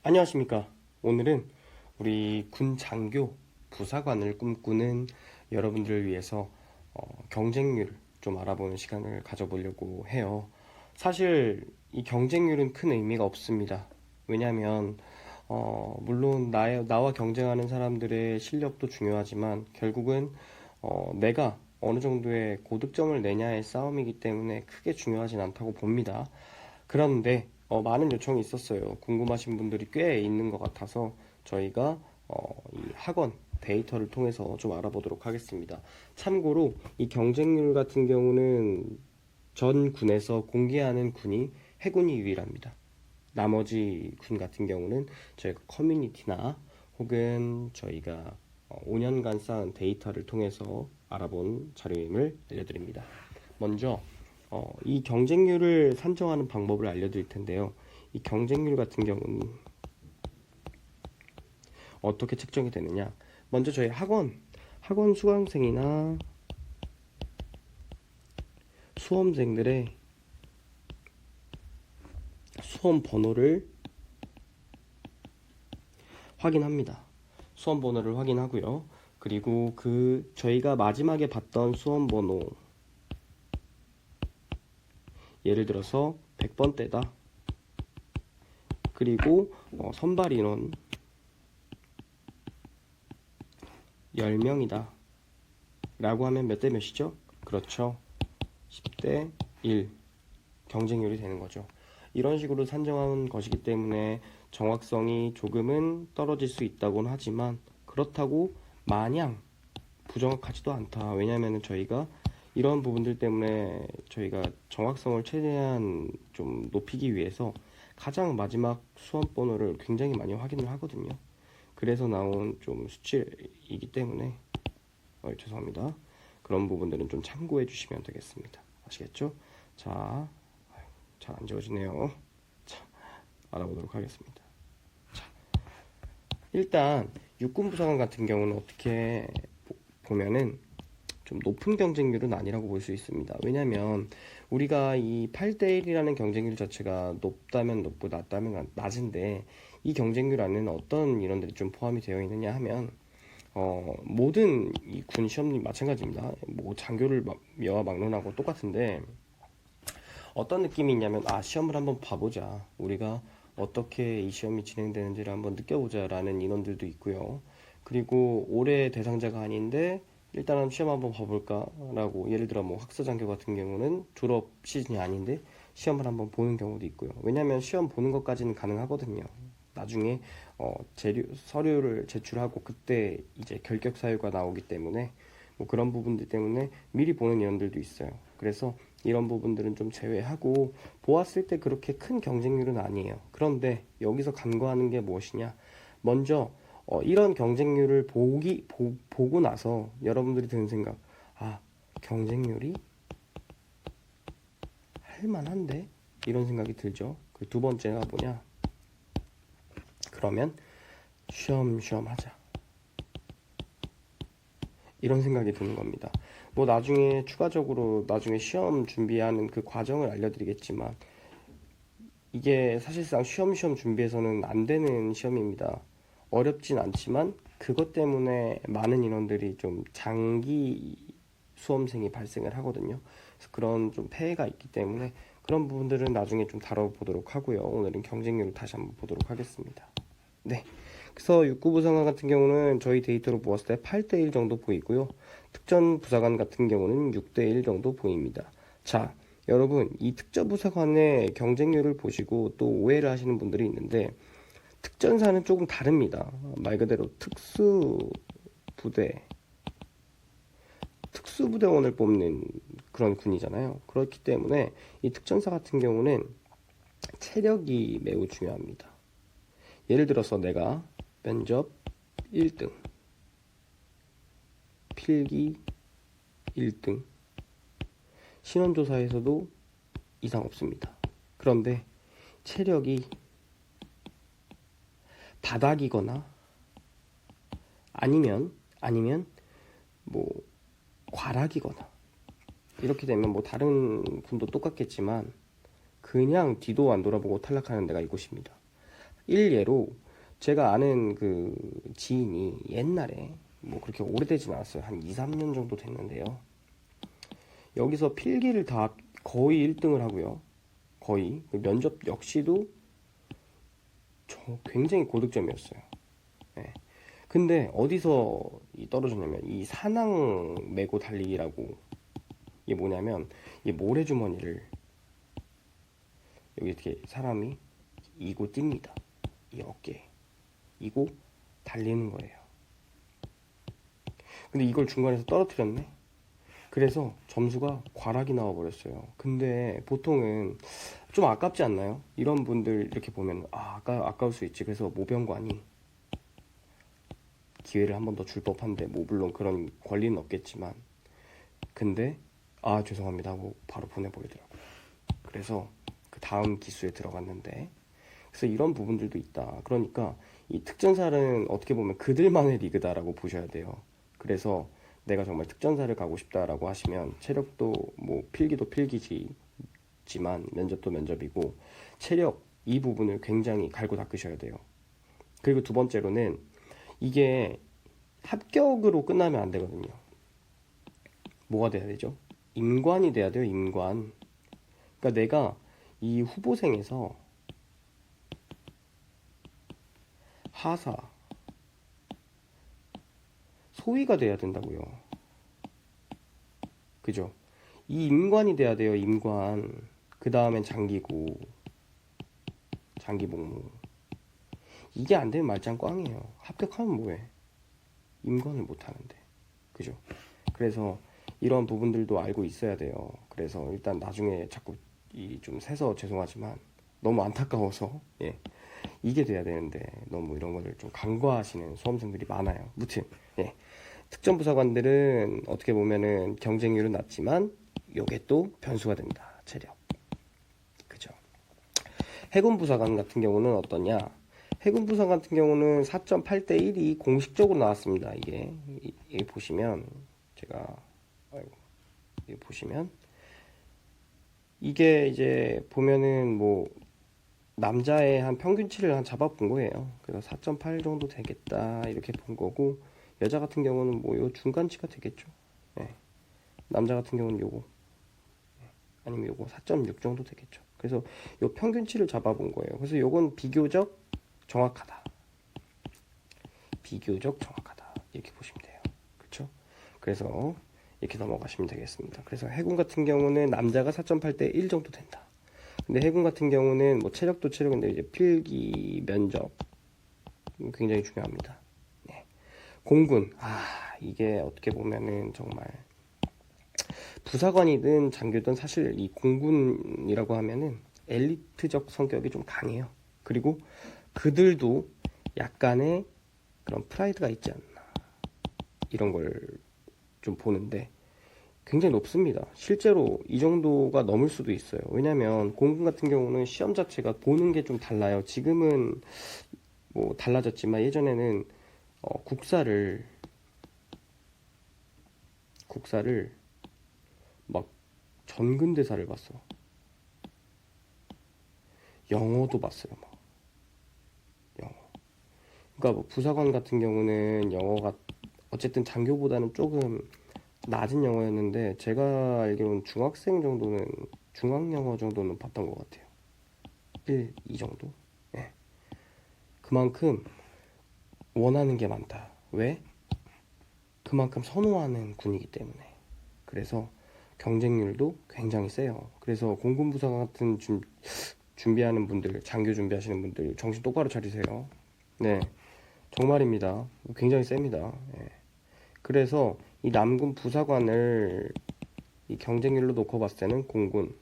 안녕하십니까. 오늘은 우리 군 장교 부사관을 꿈꾸는 여러분들을 위해서 경쟁률 좀 알아보는 시간을 가져보려고 해요. 사실 이 경쟁률은 큰 의미가 없습니다. 왜냐하면 물론 나와 경쟁하는 사람들의 실력도 중요하지만 결국은 내가 어느 정도의 고득점을 내냐의 싸움이기 때문에 크게 중요하진 않다고 봅니다. 그런데 많은 요청이 있었어요. 궁금하신 분들이 꽤 있는 것 같아서 저희가 이 학원 데이터를 통해서 좀 알아보도록 하겠습니다. 참고로 이 경쟁률 같은 경우는 전 군에서 공개하는 군이 해군이 유일합니다. 나머지 군 같은 경우는 저희가 커뮤니티나 혹은 저희가 5년간 쌓은 데이터를 통해서 알아본 자료임을 알려드립니다. 먼저 이 경쟁률을 산정하는 방법을 알려드릴 텐데요. 이 경쟁률 같은 경우는 어떻게 측정이 되느냐? 먼저 저희 학원 수강생이나 수험생들의 수험 번호를 확인합니다. 수험 번호를 확인하고요. 그리고 저희가 마지막에 봤던 수험 번호, 예를 들어서 100번대다. 그리고 선발 인원 10명이다 라고 하면 몇 대 몇이죠? 그렇죠. 10대 1 경쟁률이 되는 거죠. 이런 식으로 산정한 것이기 때문에 정확성이 조금은 떨어질 수 있다고는 하지만 그렇다고 마냥 부정확하지도 않다. 왜냐하면 저희가 이런 부분들 때문에 저희가 정확성을 최대한 좀 높이기 위해서 가장 마지막 수험 번호를 굉장히 많이 확인을 하거든요. 그래서 나온 좀 수치이기 때문에 죄송합니다. 그런 부분들은 좀 참고해 주시면 되겠습니다. 아시겠죠? 자, 잘 안 지워지네요. 자, 알아보도록 하겠습니다. 자, 일단 육군부사관 같은 경우는 어떻게 보면은 좀 높은 경쟁률은 아니라고 볼 수 있습니다. 왜냐면 우리가 이 8대1이라는 경쟁률 자체가 높다면 높고 낮다면 낮은데 이 경쟁률 안에는 어떤 인원들이 좀 포함이 되어 있느냐 하면 모든 이 군 시험이 마찬가지입니다. 뭐 장교를 여와 막론하고 똑같은데 어떤 느낌이 있냐면 시험을 한번 봐보자. 우리가 어떻게 이 시험이 진행되는지를 한번 느껴보자 라는 인원들도 있고요. 그리고 올해 대상자가 아닌데 일단은 시험 한번 봐볼까 라고 예를 들어 뭐 학사장교 같은 경우는 졸업 시즌이 아닌데 시험을 한번 보는 경우도 있고요. 왜냐면 시험 보는 것까지는 가능하거든요. 나중에 서류를 제출하고 그때 이제 결격 사유가 나오기 때문에 뭐 그런 부분들 때문에 미리 보는 인원들도 있어요. 그래서 이런 부분들은 좀 제외하고 보았을 때 그렇게 큰 경쟁률은 아니에요. 그런데 여기서 간과하는 게 무엇이냐? 먼저 이런 경쟁률을 보고 나서 여러분들이 드는 생각, 경쟁률이 할만한데? 이런 생각이 들죠. 그 두 번째가 뭐냐? 그러면 쉬엄쉬엄 하자. 이런 생각이 드는 겁니다. 뭐 나중에 추가적으로 나중에 시험 준비하는 그 과정을 알려드리겠지만 이게 사실상 쉬엄쉬엄 준비해서는 안 되는 시험입니다. 어렵진 않지만 그것 때문에 많은 인원들이 좀 장기 수험생이 발생을 하거든요. 그래서 그런 좀 폐해가 있기 때문에 그런 부분들은 나중에 좀 다뤄보도록 하고요. 오늘은 경쟁률을 다시 한번 보도록 하겠습니다. 네. 그래서 육구부사관 같은 경우는 저희 데이터로 보았을 때 8대1 정도 보이고요. 특전부사관 같은 경우는 6대1 정도 보입니다. 자, 여러분, 이 특전부사관의 경쟁률을 보시고 또 오해를 하시는 분들이 있는데 특전사는 조금 다릅니다. 말 그대로 특수부대원을 뽑는 그런 군이잖아요. 그렇기 때문에 이 특전사 같은 경우는 체력이 매우 중요합니다. 예를 들어서 내가 면접 1등, 필기 1등, 신원조사에서도 이상 없습니다. 그런데 체력이 바닥이거나 아니면 뭐 과락이거나 이렇게 되면 뭐 다른 군도 똑같겠지만 그냥 뒤도 안 돌아보고 탈락하는 데가 이곳입니다. 일예로 제가 아는 그 지인이 옛날에 뭐 그렇게 오래되진 않았어요. 한 2, 3년 정도 됐는데요. 여기서 필기를 다 거의 1등을 하고요. 거의 그 면접 역시도 굉장히 고득점이었어요. 예. 근데 어디서 떨어졌냐면 이 산항 메고 달리기라고, 이게 뭐냐면 이 모래주머니를 여기 이렇게 사람이 이고 뜁니다. 이 어깨에 이고 달리는 거예요. 근데 이걸 중간에서 떨어뜨렸네. 그래서 점수가 과락이 나와 버렸어요. 근데 보통은 좀 아깝지 않나요? 이런 분들 이렇게 보면 아까울 수 있지. 그래서 모병관이 기회를 한 번 더 줄 법한데, 뭐 물론 그런 권리는 없겠지만, 근데 죄송합니다 하고 바로 보내버리더라고요. 그래서 그 다음 기수에 들어갔는데, 그래서 이런 부분들도 있다. 그러니까 이 특전사는 어떻게 보면 그들만의 리그다라고 보셔야 돼요. 그래서 내가 정말 특전사를 가고 싶다라고 하시면 체력도 뭐 필기도 필기지만 면접도 면접이고, 체력 이 부분을 굉장히 갈고 닦으셔야 돼요. 그리고 두 번째로는 이게 합격으로 끝나면 안 되거든요. 뭐가 돼야 되죠? 임관이 돼야 돼요. 임관. 그러니까 내가 이 후보생에서 하사, 소위가 돼야 된다고요. 그죠? 이 임관이 돼야 돼요. 임관. 그 다음엔 장기고, 장기복무. 이게 안 되면 말짱 꽝이에요. 합격하면 뭐해? 임관을 못 하는데. 그죠? 그래서 이런 부분들도 알고 있어야 돼요. 그래서 일단 나중에 자꾸 좀 세서 죄송하지만 너무 안타까워서, 예, 이게 돼야 되는데 너무 이런 거를 좀 간과하시는 수험생들이 많아요. 무튼 예, 특전부사관들은 어떻게 보면은 경쟁률은 낮지만 요게 또 변수가 됩니다. 체력. 그죠? 해군부사관 같은 경우는 어떠냐? 해군부사관 같은 경우는 4.8대 1이 공식적으로 나왔습니다. 이게 보시면 제가 여기 보시면 이게 이제 보면은 뭐 남자의 한 평균치를 한 잡아본 거예요. 그래서 4.8 정도 되겠다 이렇게 본 거고, 여자 같은 경우는 뭐 요 중간치가 되겠죠. 네. 남자 같은 경우는 요거, 아니면 요거 4.6 정도 되겠죠. 그래서 요 평균치를 잡아본 거예요. 그래서 요건 비교적 정확하다. 비교적 정확하다. 이렇게 보시면 돼요. 그렇죠? 그래서 이렇게 넘어가시면 되겠습니다. 그래서 해군 같은 경우는 남자가 4.8대 1 정도 된다. 근데 해군 같은 경우는 뭐 체력도 체력인데 이제 필기, 면접 굉장히 중요합니다. 네. 공군, 이게 어떻게 보면은 정말 부사관이든 장교든 사실 이 공군이라고 하면은 엘리트적 성격이 좀 강해요. 그리고 그들도 약간의 그런 프라이드가 있지 않나, 이런 걸 좀 보는데 굉장히 높습니다. 실제로 이 정도가 넘을 수도 있어요. 왜냐면 공군 같은 경우는 시험 자체가 보는 게 좀 달라요. 지금은 뭐 달라졌지만 예전에는 국사를 막 전근대사를 봤어. 영어도 봤어요. 막 영어. 그러니까 뭐 부사관 같은 경우는 영어가 어쨌든 장교보다는 조금 낮은 영어였는데, 제가 알기로는 중학생 정도는, 중학영어 정도는 봤던 것 같아요. 1, 2 정도. 예. 그만큼 원하는 게 많다. 왜? 그만큼 선호하는 군이기 때문에. 그래서 경쟁률도 굉장히 세요. 그래서 공군부사관 같은 준비하는 분들, 장교 준비하시는 분들 정신 똑바로 차리세요. 네, 정말입니다. 굉장히 셉니다. 예. 그래서 이 남군 부사관을 이 경쟁률로 놓고 봤을 때는 공군,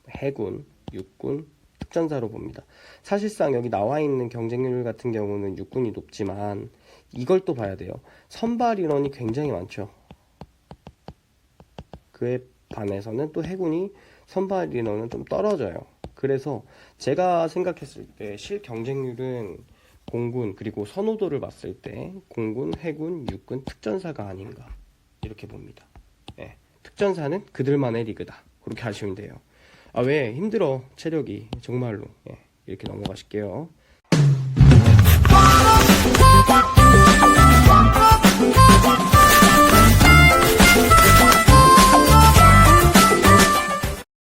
해군, 육군, 특전사로 봅니다. 사실상 여기 나와 있는 경쟁률 같은 경우는 육군이 높지만 이걸 또 봐야 돼요. 선발 인원이 굉장히 많죠. 그에 반해서는 또 해군이 선발 인원은 좀 떨어져요. 그래서 제가 생각했을 때 실경쟁률은 공군, 그리고 선호도를 봤을 때 공군, 해군, 육군, 특전사가 아닌가 이렇게 봅니다. 예, 특전사는 그들만의 리그다. 그렇게 하시면 돼요. 왜 힘들어 체력이 정말로. 예, 이렇게 넘어가실게요.